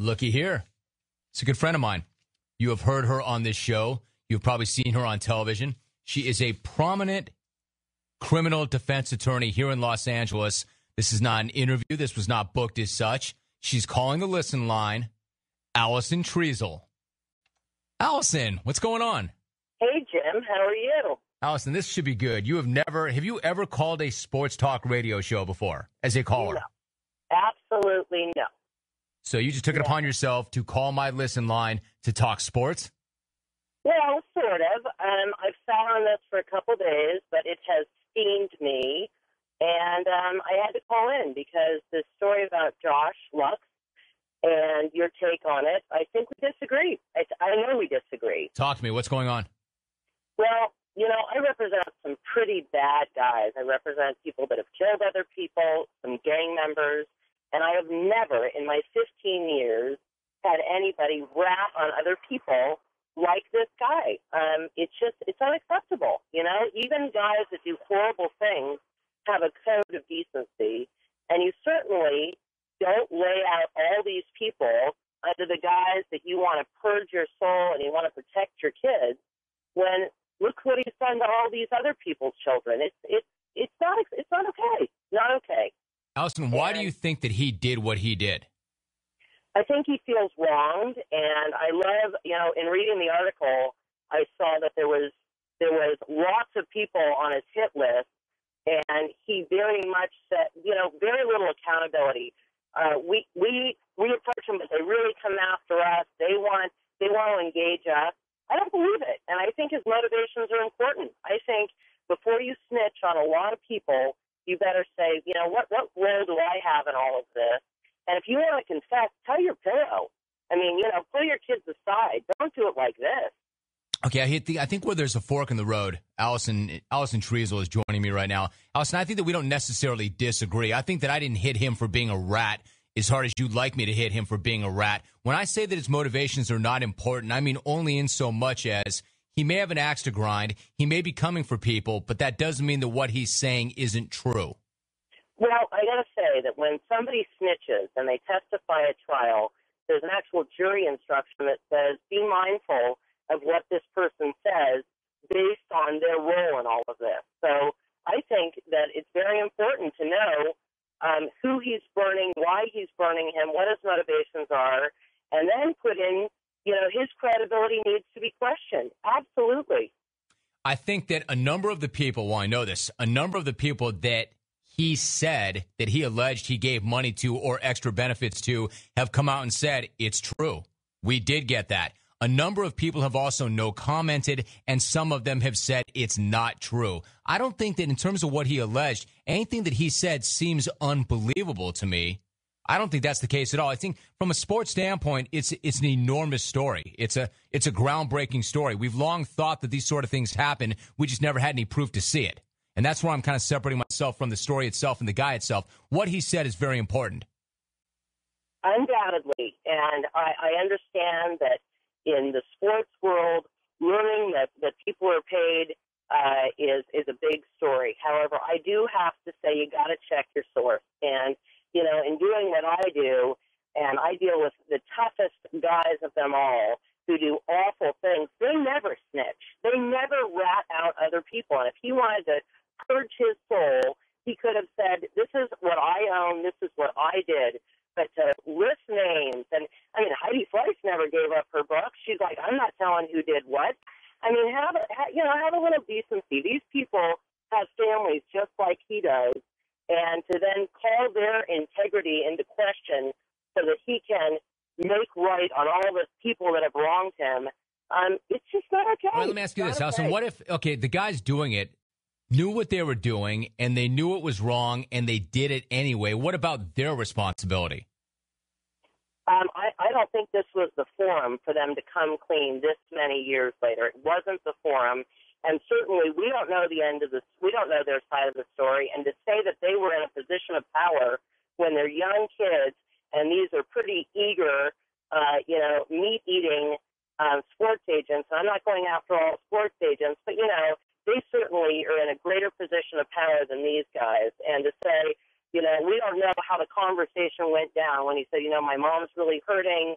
Looky here. It's a good friend of mine. You have heard her on this show. You've probably seen her on television. She is a prominent criminal defense attorney here in Los Angeles. This is not an interview. This was not booked as such. She's calling the listen line. Alison Treasel. Allison, what's going on? Hey, Jim. How are you? Allison, this should be good. Have you ever called a sports talk radio show before as a caller? No. Absolutely no. So you just took it upon yourself to call my listen line to talk sports? Well, sort of. I've sat on this for a couple days, but it has steamed me. And I had to call in because the story about Josh Lux and your take on it, I think we disagree. I know we disagree. Talk to me. What's going on? Well, I represent some pretty bad guys. I represent people that have killed other people, some gang members, and I have never in my 15 years had anybody rat on other people like this guy. It's unacceptable. Even guys that do horrible things have a code of decency, and you certainly don't lay out all these people under the guise that you want to purge your soul and you want to protect your kids when look what he's done to all these other people's children. It's not okay. Not okay. Allison, why do you think that he did what he did? I think he feels wronged, and I love, in reading the article, I saw that there was lots of people on his hit list, and he very much said, very little accountability. We approach them, but they really come after us. They want to engage us. I don't believe it, and I think his motivations are important. I think before you snitch on a lot of people, you better say, what role do I have in all of this? And if you want to confess, tell your pillow. Pull your kids aside. Don't do it like this. Okay, I think where there's a fork in the road, Alison Treasel is joining me right now. Allison, I think that we don't necessarily disagree. I think that I didn't hit him for being a rat as hard as you'd like me to hit him for being a rat. When I say that his motivations are not important, I mean only in so much as he may have an axe to grind, he may be coming for people, but that doesn't mean that what he's saying isn't true. Well, I got to say that when somebody snitches and they testify at trial, there's an actual jury instruction that says be mindful of what this person says based on their role in all of this. So I think that it's very important to know who he's burning, why he's burning him, what his motivations are, and then put in, his credibility needs to be questioned. Absolutely. I think that a number of the people that he said that he alleged he gave money to or extra benefits to have come out and said it's true. We did get that. A number of people have also commented, and some of them have said it's not true. I don't think that in terms of what he alleged, anything that he said seems unbelievable to me. I don't think that's the case at all. I think from a sports standpoint, it's an enormous story. It's a groundbreaking story. We've long thought that these sort of things happen. We just never had any proof to see it. And that's where I'm kind of separating myself from the story itself and the guy itself. What he said is very important. Undoubtedly. And I understand that in the sports world, learning that people are paid is a big story. However, I do have to say you got to check your source. And, in doing what I do, and I deal with the toughest guys of them all who do awful things, they never snitch. They never rat out other people. And if he wanted to purge his soul, he could have said, this is what I own, this is what I did. But to list names, and Heidi Fleiss never gave up her book. She's like, I'm not telling who did what. Have a little decency. These people have families just like he does, and to then call their integrity into question so that he can make right on all the people that have wronged him, it's just not okay. All right, let me ask you this, Alison. What if, the guys doing it knew what they were doing, and they knew it was wrong, and they did it anyway? What about their responsibility? I don't think this was the forum for them to come clean this many years later. It wasn't the forum, and certainly we don't know the end of this. We don't know their side of the story, and to say that they were in a position of power when they're young kids, and these are pretty eager, meat-eating sports agents. I'm not going after all sports agents, but, they certainly are in a greater position of power than these guys. And to say We don't know how the conversation went down when he said, my mom's really hurting.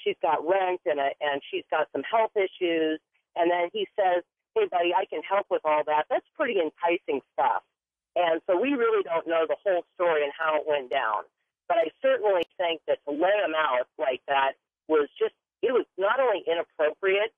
She's got rent and she's got some health issues. And then he says, hey, buddy, I can help with all that. That's pretty enticing stuff. And so we really don't know the whole story and how it went down. But I certainly think that to lay him out like that was not only inappropriate,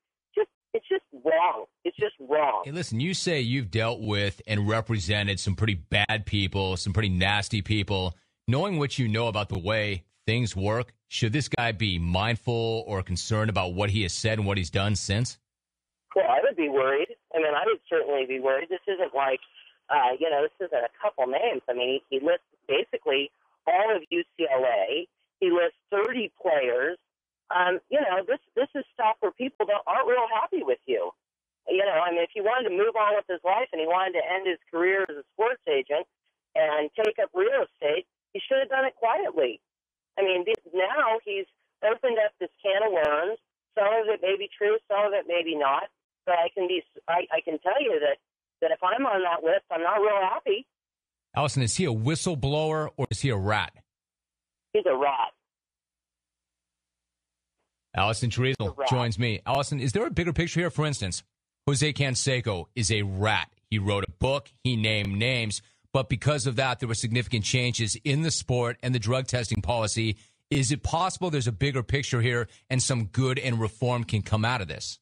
it's just wrong. It's just wrong. Hey, listen, you say you've dealt with and represented some pretty bad people, some pretty nasty people. Knowing what you know about the way things work, should this guy be mindful or concerned about what he has said and what he's done since? Well, I would be worried. I would certainly be worried. This isn't like, this isn't a couple names. He lists basically all of UCLA. He lists 30 players. This is stuff where people aren't real happy with you. If he wanted to move on with his life and he wanted to end his career as a sports agent and take up real estate, he should have done it quietly. Now he's opened up this can of worms. Some of it may be true, some of it maybe not. But I can tell you that if I'm on that list, I'm not real happy. Alison, is he a whistleblower or is he a rat? He's a rat. Alison Treasel joins me. Alison, is there a bigger picture here? For instance, Jose Canseco is a rat. He wrote a book. He named names. But because of that, there were significant changes in the sport and the drug testing policy. Is it possible there's a bigger picture here and some good and reform can come out of this?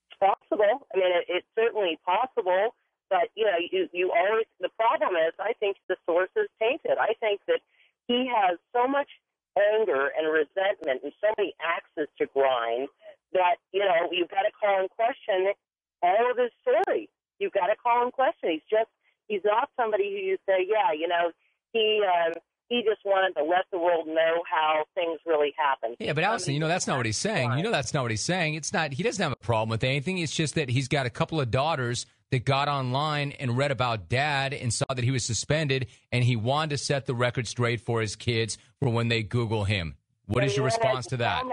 It's possible. It's certainly possible. But, you always – the problem is I think the source is tainted. I think that he has so much anger and resentment and so many axes to grind that, you've got to call in question all of his story. You've got to call in question. He's not somebody who you say, he just wanted to let the world know how things really happen. Yeah, but Alison, that's not what he's saying. That's not what he's saying. It's not. He doesn't have a problem with anything. It's just that he's got a couple of daughters that got online and read about dad and saw that he was suspended, and he wanted to set the record straight for his kids for when they Google him. What is your response to that?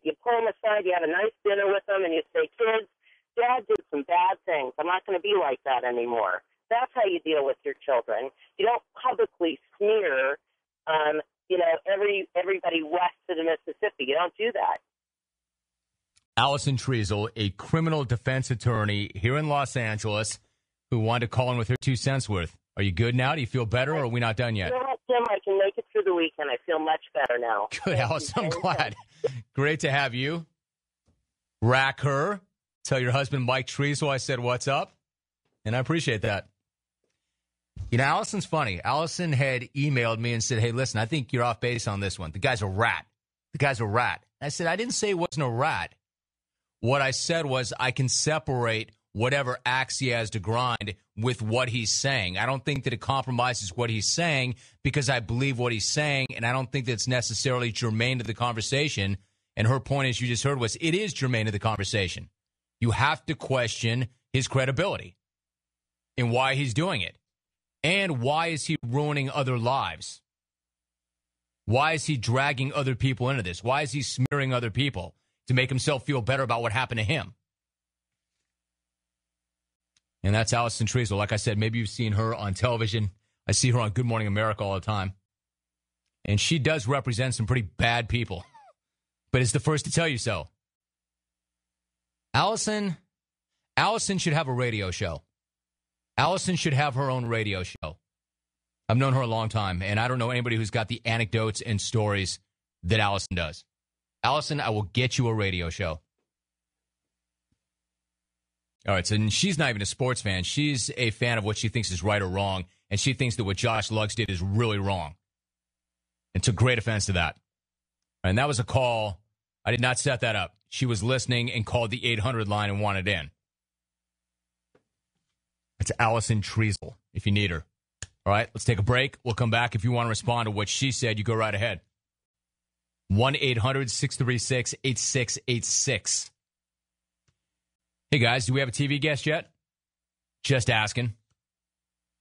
You pull them aside, you have a nice dinner with them, and you say, kids, dad did some bad things. I'm not going to be like that anymore. That's how you deal with your children. You don't publicly smear, everybody west of the Mississippi. You don't do that. Alison Treasel, a criminal defense attorney here in Los Angeles, who wanted to call in with her 2 cents worth. Are you good now? Do you feel better, or are we not done yet? You know what, Jim? I can make it through the weekend. I feel much better now. Good, Alison. I'm glad. Great to have you. Rack her. Tell your husband, Mike Treasel, I said, what's up? And I appreciate that. Allison's funny. Alison had emailed me and said, hey, listen, I think you're off base on this one. The guy's a rat. The guy's a rat. I said, I didn't say he wasn't a rat. What I said was I can separate whatever axe he has to grind with what he's saying. I don't think that it compromises what he's saying because I believe what he's saying, and I don't think that's necessarily germane to the conversation. And her point, as you just heard, was it is germane to the conversation. You have to question his credibility and why he's doing it. And why is he ruining other lives? Why is he dragging other people into this? Why is he smearing other people to make himself feel better about what happened to him? And that's Alison Treasel. Like I said, maybe you've seen her on television. I see her on Good Morning America all the time. And she does represent some pretty bad people. But it's the first to tell you so. Alison should have a radio show. Alison should have her own radio show. I've known her a long time, and I don't know anybody who's got the anecdotes and stories that Alison does. Alison, I will get you a radio show. All right, so she's not even a sports fan. She's a fan of what she thinks is right or wrong, and she thinks that what Josh Luggs did is really wrong. And took great offense to that. And that was a call. I did not set that up. She was listening and called the 800 line and wanted in. It's Alison Treasel, if you need her. All right, let's take a break. We'll come back. If you want to respond to what she said, you go right ahead. 1-800-636-8686. Hey, guys, do we have a TV guest yet? Just asking.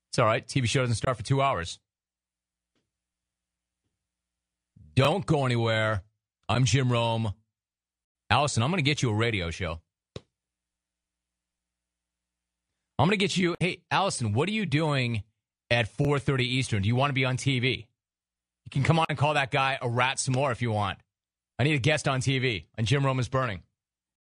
It's all right. TV show doesn't start for 2 hours. Don't go anywhere. I'm Jim Rome. Alison, I'm going to get you a radio show. I'm going to get you. Hey, Alison, what are you doing at 4:30 Eastern. Do you want to be on TV? You can come on and call that guy a rat some more if you want. I need a guest on TV on Jim Roman's Burning.